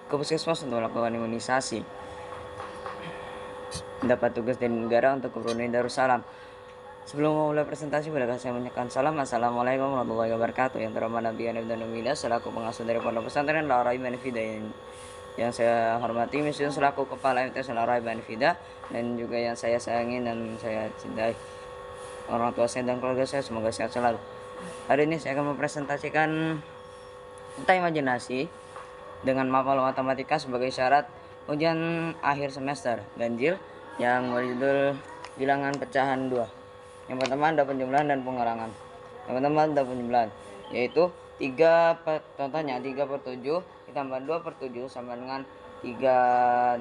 ke puskesmas untuk melakukan imunisasi. Mendapat tugas dari negara untuk ke Brunei Darussalam. Sebelum memulai presentasi, bolehkah saya menyampaikan salam. Assalamualaikum warahmatullahi wabarakatuh. Yang terhormat Nabi dan Umida selaku pengasuh dari Pondok Pesantren Al-Arabi Manifida yang saya hormati, Misun selaku kepala MTS Al-Arabi Manifida, dan juga yang saya sayangi dan saya cintai, orang tua saya dan keluarga saya, semoga sehat selalu. Hari ini saya akan mempresentasikan tentang imajinasi dengan mapel matematika sebagai syarat ujian akhir semester ganjil yang berjudul bilangan pecahan 2. Yang pertama ada penjumlahan dan pengurangan. Yang pertama ada penjumlahan, yaitu 3 per 7 ditambah 2 per 7 sama dengan 3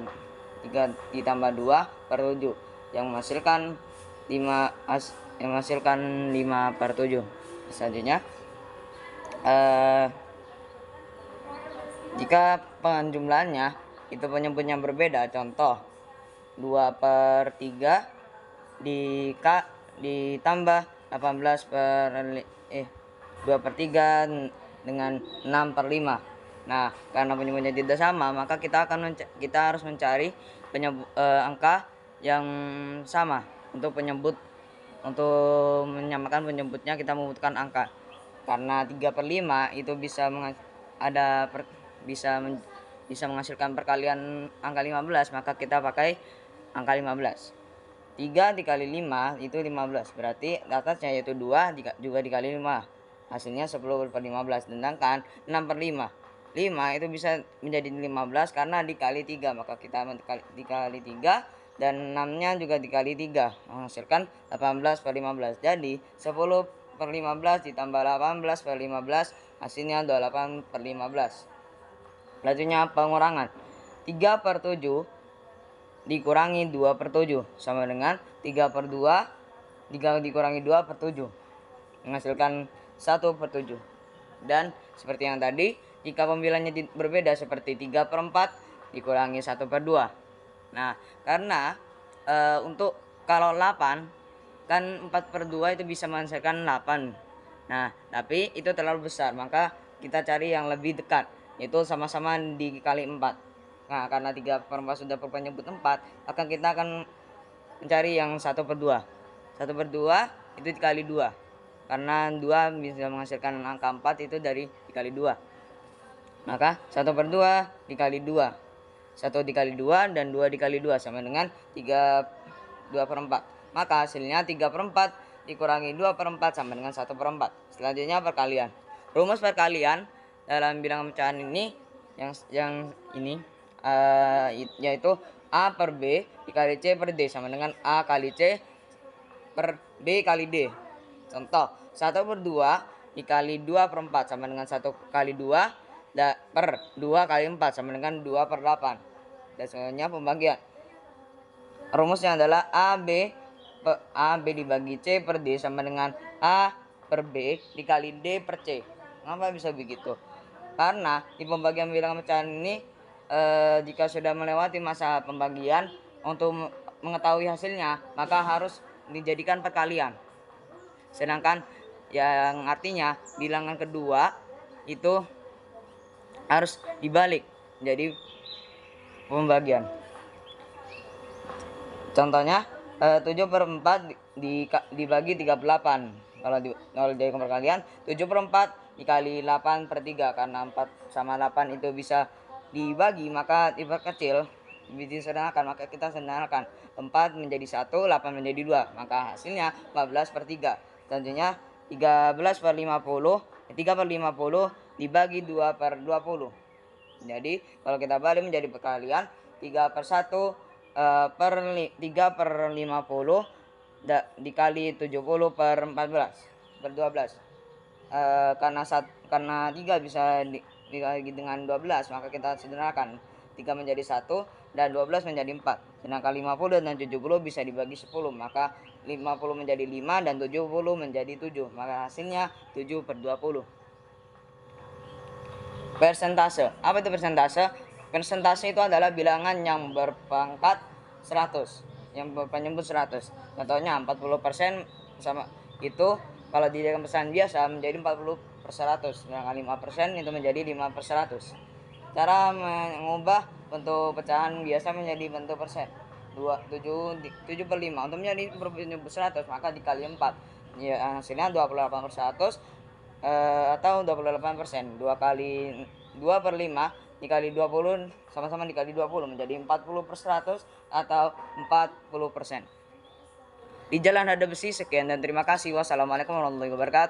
ditambah 2 per 7 yang menghasilkan 5 per 7. Selanjutnya jika penjumlahannya itu penyebutnya berbeda, contoh 2 per 3 ditambah 18 per 2 per 3 dengan 6 per 5. Nah, karena penyebutnya tidak sama, maka kita harus mencari angka yang sama untuk menyamakan penyebutnya. Kita membutuhkan angka, karena 3 per 5 itu bisa menghasilkan perkalian angka 15, maka kita pakai angka 15. 3 dikali 5 itu 15, berarti atasnya yaitu 2 juga dikali 5, hasilnya 10 per 15. Sedangkan 6 per 5 itu bisa menjadi 15 karena dikali 3, maka kita dikali 3 dan 6 nya juga dikali 3 menghasilkan 18 per 15. Jadi 10 per 15 ditambah 18 per 15 hasilnya 28 per 15. Selanjutnya pengurangan, 3 per 7 dikurangi 2 per 7 sama dengan 3 per 2 dikurangi 2 per 7 menghasilkan 1 per 7. Dan seperti yang tadi, jika pembilangnya berbeda seperti 3 per 4 dikurangi 1 per 2. Nah, karena untuk kalau 8 kan 4 per 2 itu bisa menghasilkan 8. Nah, tapi itu terlalu besar, maka kita cari yang lebih dekat, yaitu sama-sama dikali 4. Nah, karena 3 per 4 sudah penyebut 4, maka kita akan mencari yang 1 per 2. 1 per 2 itu dikali 2. Karena 2 bisa menghasilkan angka 4 itu dikali 2. Maka 1 per 2 dikali 2. 1 dikali 2 dan 2 dikali 2 sama dengan 2 per 4. Maka hasilnya 3 per 4 dikurangi 2 per 4 sama dengan 1 per 4. Selanjutnya perkalian. Rumus perkalian dalam bilangan pecahan ini yang ini yaitu A per B dikali C per D sama dengan A kali C per B kali D. Contoh, 1 per 2 dikali 2 per 4 sama dengan 1 kali 2 per 2 kali 4 sama dengan 2 per 8. Dan selanjutnya pembagian. Rumusnya adalah AB dibagi C per D sama dengan A per B dikali D per C. Kenapa bisa begitu? Karena di pembagian bilangan pecahan ini jika sudah melewati masa pembagian, untuk mengetahui hasilnya maka harus dijadikan perkalian. Sedangkan yang artinya bilangan kedua itu harus dibalik jadi pembagian. Contohnya 7 per 4 dibagi 38. Kalau dari perkalian 7 per 4 dikali 8 per 3, karena 4 sama 8 itu bisa dibagi maka diperkecil, disederhanakan, maka kita sederhanakan 4 menjadi 1, 8 menjadi 2, maka hasilnya 14 per 3. Selanjutnya 3 per 50 dibagi 2 per 20. Jadi kalau kita balik menjadi perkalian 3 per 1 per 3 per 50 dikali 70 per 14 per 12. Karena 3 bisa dibagi dengan 12, maka kita sederhanakan 3 menjadi 1 dan 12 menjadi 4. Sedangkan 50 dan 70 bisa dibagi 10, maka 50 menjadi 5 dan 70 menjadi 7, maka hasilnya 7 per 20. Persentase. Apa itu persentase? Persentase itu adalah bilangan yang berpangkat 100, yang berpenyebut 100. Contohnya 40% sama itu kalau dijadikan pecahan biasa menjadi 40 per 100, sedangkan 5% itu menjadi 5 per 100. Cara mengubah bentuk pecahan biasa menjadi bentuk persen. 7/5 untuk menjadi bentuk 100 maka dikali 4 ya, hasilnya 28/100 atau 28%. 2/5 dikali 20 sama-sama dikali 20 menjadi 40/100 atau 40%. Di Jalan Ada Besi. Sekian dan terima kasih. Wassalamualaikum warahmatullahi wabarakatuh.